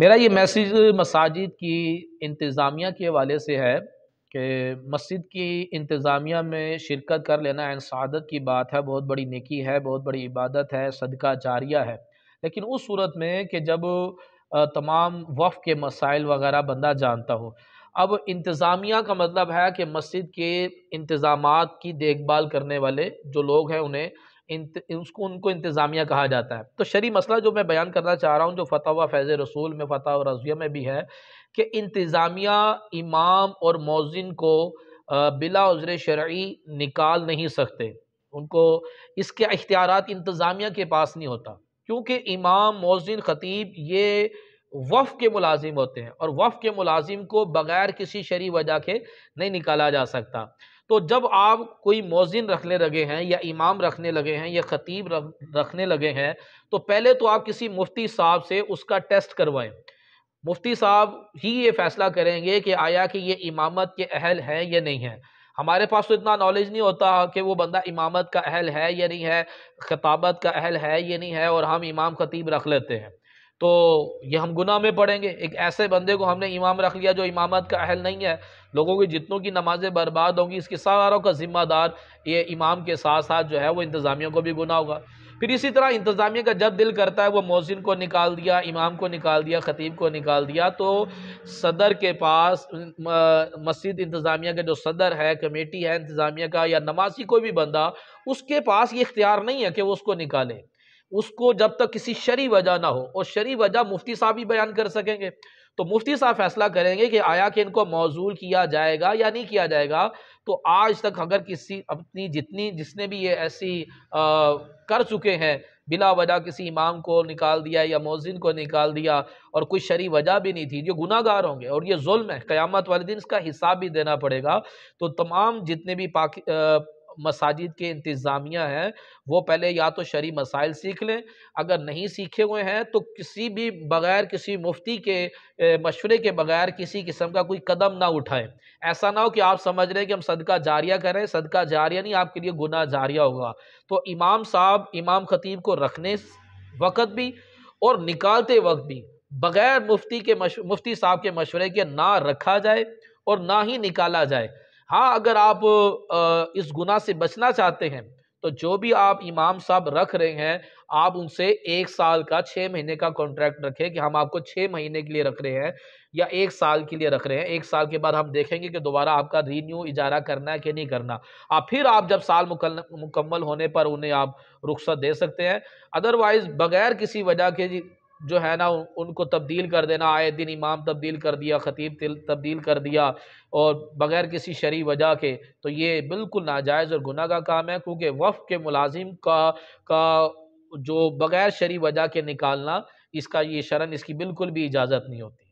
میرا یہ میسیج مساجد کی انتظامیہ کے حوالے سے ہے کہ مسجد کی انتظامیہ میں شرکت کر لینا عین سعادت کی بات ہے، بہت بڑی نیکی ہے، بہت بڑی عبادت ہے، صدقہ جاریہ ہے۔ لیکن اس صورت میں کہ جب تمام وقف کے مسائل وغیرہ بندہ جانتا ہو۔ اب انتظامیہ کا مطلب ہے کہ مسجد کے انتظامات کی دیکھ بھال کرنے والے جو لوگ ہیں ان کو انتظامیہ کہا جاتا ہے۔ تو شرعی مسئلہ جو میں بیان کرنا چاہ رہا ہوں، جو فتاوی فیض رسول میں، فتاوی رضویہ میں بھی ہے کہ انتظامیہ امام اور مؤذن کو بلا عذر شرعی نکال نہیں سکتے، ان کو اس کے اختیارات انتظامیہ کے پاس نہیں ہوتا، کیونکہ امام، مؤذن، خطیب یہ وقف کے ملازم ہوتے ہیں، اور وقف کے ملازم کو بغیر کسی شرعی وجہ کے نہیں نکالا جا سکتا۔ تو جب آپ کوئی مؤذن رکھنے لگے ہیں یا امام رکھنے لگے ہیں یا خطیب رکھنے لگے ہیں، تو پہلے تو آپ کسی مفتی صاحب سے اس کا ٹیسٹ کروائیں۔ مفتی صاحب ہی یہ فیصلہ کریں گے کہ آیا کہ یہ امامت کے اہل ہے یا نہیں ہے۔ ہمارے پاس تو اتنا نالج نہیں ہوتا کہ وہ بندہ امامت کا اہل ہے یا نہیں ہے، خطابت کا اہل ہے یا نہیں ہے، اور ہم امام خطیب رکھ لیتے ہیں، تو یہ ہم گناہ میں پڑیں گے۔ ایک ایسے بندے کو ہم نے امام رکھ لیا جو امامت کا اہل نہیں ہے، لوگوں کی جتنوں کی نمازیں برباد ہوں گی، اس کے ساروں کا ذمہ دار یہ امام کے ساتھ ساتھ جو ہے وہ انتظامیہ کو بھی گناہ ہوگا۔ پھر اسی طرح انتظامیہ کا جب دل کرتا ہے وہ مؤذن کو نکال دیا، امام کو نکال دیا، خطیب کو نکال دیا، تو صدر کے پاس، مسجد انتظامیہ کا جو صدر ہے، کمیٹی ہے انتظامیہ کا، یا نمازی کوئی بھی بندہ، اس کے پاس یہ اختیار نہیں ہے کہ وہ اس کو نکالے، اس کو جب تک کسی شرعی وجہ نہ ہو، اور شرعی وجہ مفتی صاحب ہی بیان کر سکیں گے۔ تو مفتی صاحب فیصلہ کریں گے کہ آیا کہ ان کو معزول کیا جائے گا یا نہیں کیا جائے گا۔ تو آج تک اگر کسی اپنی جس نے بھی یہ ایسی کر چکے ہیں، بلا وجہ کسی امام کو نکال دیا یا مؤذن کو نکال دیا اور کوئی شرعی وجہ بھی نہیں تھی، جو گناہ گار ہوں گے، اور یہ ظلم ہے، قیامت والے دن اس کا حساب بھی دینا پڑے گا۔ تو تمام جتنے بھی مساجد کے انتظامیہ ہیں، وہ پہلے یا تو شرعی مسائل سیکھ لیں، اگر نہیں سیکھے ہوئے ہیں تو کسی بھی بغیر کسی مفتی کے مشورے کے بغیر کسی قسم کا کوئی قدم نہ اٹھائیں۔ ایسا نہ ہو کہ آپ سمجھ رہے ہیں کہ ہم صدقہ جاریہ کریں، صدقہ جاریہ نہیں، آپ کے لیے گناہ جاریہ ہوگا۔ تو امام صاحب، امام خطیب کو رکھنے وقت بھی اور نکالتے وقت بھی بغیر مفتی صاحب کے مشورے کے نہ رکھا جائے اور نہ ہی نکالا جائے۔ ہاں، اگر آپ اس گناہ سے بچنا چاہتے ہیں تو جو بھی آپ امام صاحب رکھ رہے ہیں، آپ ان سے 1 سال کا 6 مہینے کا کانٹریکٹ رکھیں کہ ہم آپ کو 6 مہینے کے لیے رکھ رہے ہیں یا 1 سال کے لیے رکھ رہے ہیں۔ 1 سال کے بعد ہم دیکھیں گے کہ دوبارہ آپ کا رینیو اجارہ کرنا ہے کہ نہیں کرنا۔ پھر آپ جب سال مکمل ہونے پر انہیں آپ رخصت دے سکتے ہیں۔ ادروائز بغیر کسی وجہ کے جو ہے نا ان کو تبدیل کر دینا، آئے دن امام تبدیل کر دیا، خطیب تبدیل کر دیا، اور بغیر کسی شرعی وجہ کے، تو یہ بالکل ناجائز اور گناہ کا کام ہے، کیونکہ وقف کے ملازم کا جو بغیر شرعی وجہ کے نکالنا، اس کا یہ شرعاً اس کی بالکل بھی اجازت نہیں ہوتی۔